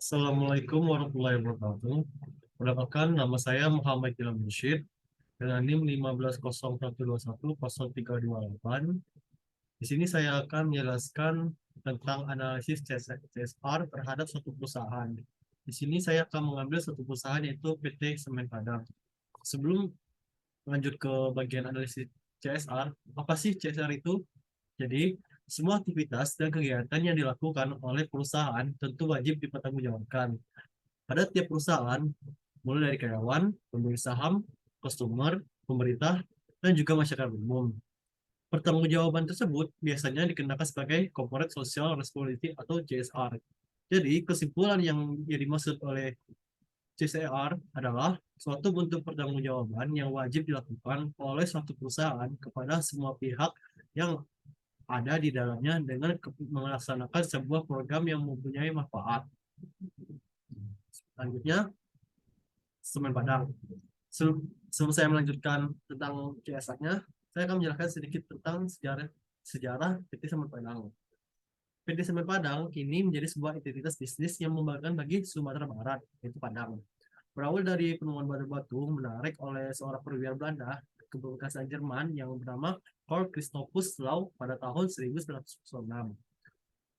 Assalamualaikum warahmatullahi wabarakatuh. Perkenalkan, nama saya Muhammad Ilham Rashid dengan NIM 1501210328. Di sini saya akan menjelaskan tentang analisis CSR terhadap suatu perusahaan. Di sini saya akan mengambil satu perusahaan yaitu PT Semen Padang. Sebelum lanjut ke bagian analisis CSR, apa sih CSR itu? Jadi, semua aktivitas dan kegiatan yang dilakukan oleh perusahaan tentu wajib dipertanggungjawabkan pada tiap perusahaan, mulai dari karyawan, pemilik saham, customer, pemerintah, dan juga masyarakat umum. Pertanggungjawaban tersebut biasanya dikenakan sebagai Corporate Social Responsibility atau CSR. Jadi, kesimpulan yang dimaksud oleh CSR adalah suatu bentuk pertanggungjawaban yang wajib dilakukan oleh suatu perusahaan kepada semua pihak yang ada di dalamnya dengan melaksanakan sebuah program yang mempunyai manfaat. Selanjutnya, Semen Padang. Sebelum saya melanjutkan tentang CSR-nya, saya akan menjelaskan sedikit tentang sejarah PT Semen Padang. PT Semen Padang kini menjadi sebuah entitas bisnis yang membanggakan bagi Sumatera Barat, yaitu Padang. Berawal dari penemuan batu-batu menarik oleh seorang perwira Belanda ke bekas Jerman yang bernama Carl Christophus Lau pada tahun 1906.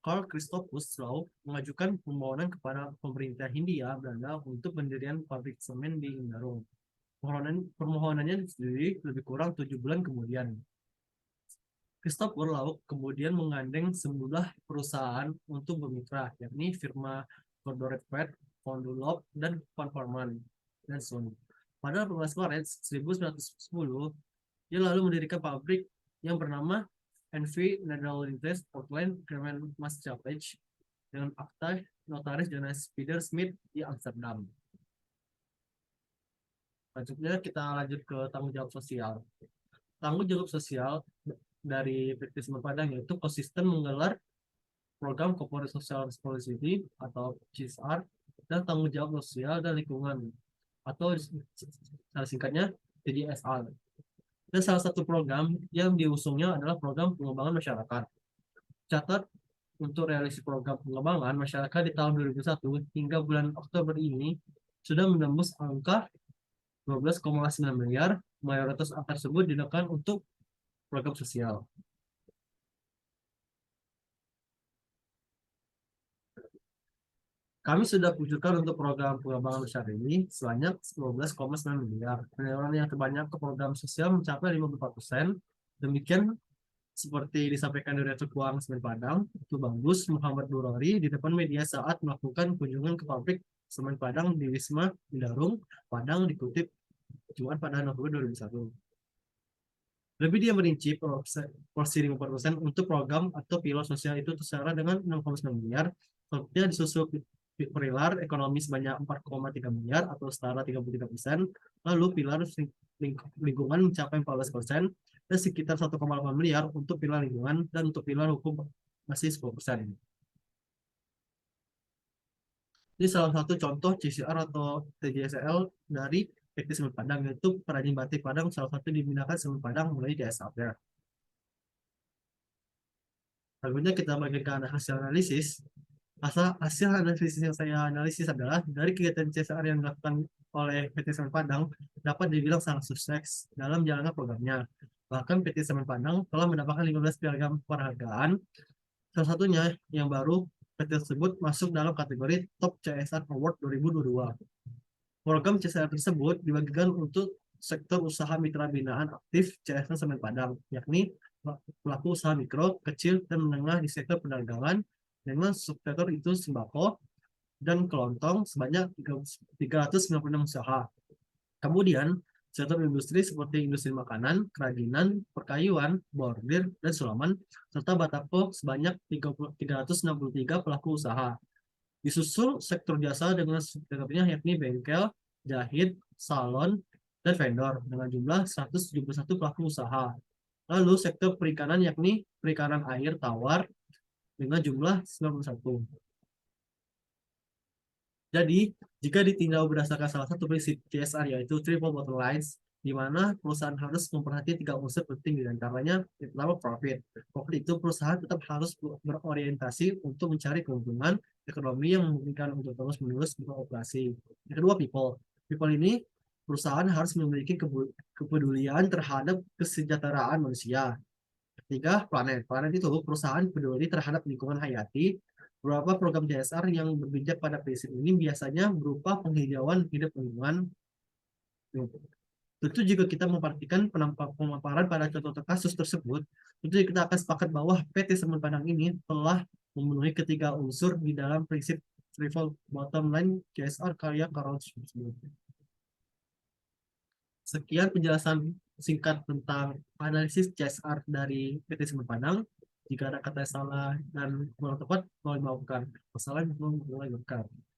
Carl Christophus Lau mengajukan permohonan kepada pemerintah Hindia Belanda untuk pendirian pabrik semen di Indarung. Permohonannya disetujui lebih kurang 7 bulan kemudian. Christopher Lau kemudian menggandeng sejumlah perusahaan untuk bermitra, yakni firma Corporate Fed, Fondulop, dan Conforman dan Sun. Pada 12 Maret 1910, dia lalu mendirikan pabrik yang bernama NV Netherlands Portland German Maatschappij dengan akta notaris Jonas Peter Smith di Amsterdam. Selanjutnya kita lanjut ke tanggung jawab sosial. Tanggung jawab sosial dari PT Semen Padang yaitu konsisten menggelar program Corporate Social Responsibility atau CSR dan tanggung jawab sosial dan lingkungan atau singkatnya TDSR. Dan salah satu program yang diusungnya adalah program pengembangan masyarakat. Catat untuk realisasi program pengembangan masyarakat di tahun 2001 hingga bulan Oktober ini sudah menembus angka 12,9 miliar. Mayoritas angka tersebut digunakan untuk program sosial. Kami sudah kucurkan untuk program pengembangan besar ini sebanyak 12,9 miliar. Penyaluran yang terbanyak ke program sosial mencapai 54%. Demikian seperti disampaikan Direktur Keuangan Semen Padang, itu bagus Muhammad Durori di depan media saat melakukan kunjungan ke pabrik Semen Padang di Wisma Indarung, Padang dikutip Jumat pada November 2001. Lebih dia merinci porsi 50% untuk program atau pilar sosial itu tersecara dengan 6,9 miliar, selanjutnya disusul pilar ekonomi sebanyak 4,3 miliar atau setara 33%, lalu pilar lingkungan mencapai 14%, dan sekitar 1,8 miliar untuk pilar lingkungan, dan untuk pilar hukum masih 10%. Ini salah satu contoh CCR atau TJSL dari PT Semen Padang, yaitu perajin batik Padang, salah satu digunakan Semen Padang mulai di asapnya. Selanjutnya kita bagikan hasil analisis. Hasil analisis yang saya analisis adalah dari kegiatan CSR yang dilakukan oleh PT Semen Padang dapat dibilang sangat sukses dalam menjalankan programnya. Bahkan PT Semen Padang telah mendapatkan 15 piagam penghargaan. Salah satunya yang baru PT tersebut masuk dalam kategori Top CSR Award 2022. Program CSR tersebut dibagikan untuk sektor usaha mitra binaan aktif CSR Semen Padang, yakni pelaku usaha mikro, kecil, dan menengah di sektor perdagangan dengan subsektor itu sembako dan kelontong sebanyak 396 usaha. Kemudian, sektor industri seperti industri makanan, kerajinan, perkayuan, bordir, dan sulaman, serta batako sebanyak 363 pelaku usaha. Disusul sektor jasa dengan sektornya yakni bengkel, jahit, salon, dan vendor dengan jumlah 171 pelaku usaha. Lalu sektor perikanan yakni perikanan air tawar dengan jumlah 91. Jadi, jika ditinjau berdasarkan salah satu prinsip CSR yaitu triple bottom lines, di mana perusahaan harus memperhatikan 3 unsur penting di antaranya yang pertama profit. Profit itu perusahaan tetap harus berorientasi untuk mencari keuntungan ekonomi yang memungkinkan untuk terus-menerus beroperasi. Yang kedua, people. People ini perusahaan harus memiliki kepedulian terhadap kesejahteraan manusia. Ketiga, planet. Planet itu perusahaan peduli terhadap lingkungan hayati. Beberapa program CSR yang berpijak pada prinsip ini biasanya berupa penghijauan hidup lingkungan. Tentu jika kita memperhatikan pemaparan pada contoh kasus tersebut, tentu kita akan sepakat bahwa PT Semen Padang ini telah memenuhi ketiga unsur di dalam prinsip triple bottom line CSR karya Carol Schmitt. Sekian penjelasan singkat tentang analisis CSR dari PT Semen Padang. Jika ada kata salah dan kurang tepat, mohon maafkan. Wassalamualaikum warahmatullahi wabarakatuh.